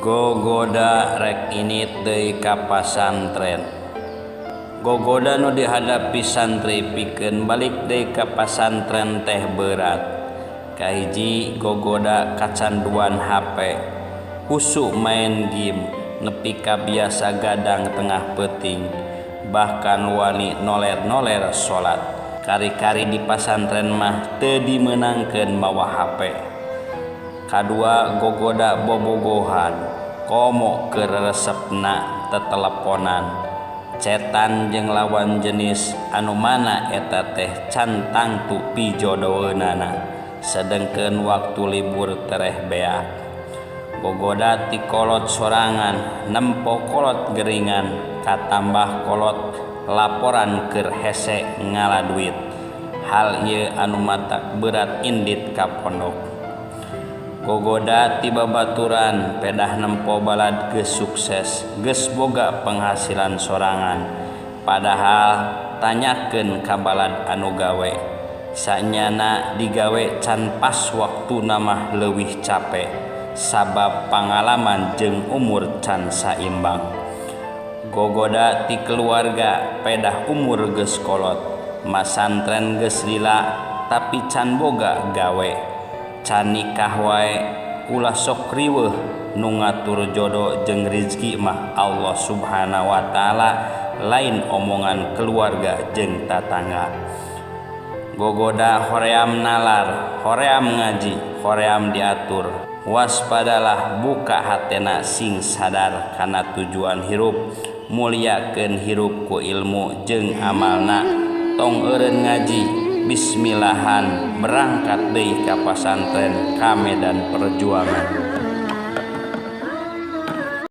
Gogoda rek init deui ka pasantren. Gogoda nu dihadapi santri pikeun balik deui ka pasantren teh berat. Kahiji gogoda kacanduan HP, husu main game, nepi ka biasa gadang tengah peuting, bahkan wani noler-noler salat. Kari-kari di pasantren mah teu dimeunangkeun mawa HP. Kadua gogoda bobogohan, komo keur resepna teteleponan, cetan jeung lawan jenis anu mana eta teh can tangtu pijodoeunana, sedengkeun waktu libur tereh beak. Gogoda ti kolot sorangan, nempo kolot geringan, katambah kolot laporan keur hese ngala duit. Hal ieu anu matak berat indit ka pondok. Gogoda ti babaturan pedah nempo balad geus sukses, geus boga penghasilan sorangan, padahal tanyakeun ka balad anu gawe, sanyana digawe can pas waktuna mah leuwih capek, sabab pangalaman jeung umur can saimbang. Gogoda ti keluarga pedah umur geus kolot, masantren geus lila tapi can boga gawe, can nikah wae ulah sok riweuh, nu ngatur jodoh jeung rezeki mah Allah Subhanahu wa taala, lain omongan keluarga jeung tatangga. Gogoda hoream nalar, hoream ngaji, hoream diatur. Waspadalah buka hatena sing sadar kana tujuan hirup, mulyakeun hirup ku ilmu jeung amalna. Tong eureun ngaji, bismillahan berangkat deui ka pasantren ka medan perjuangan.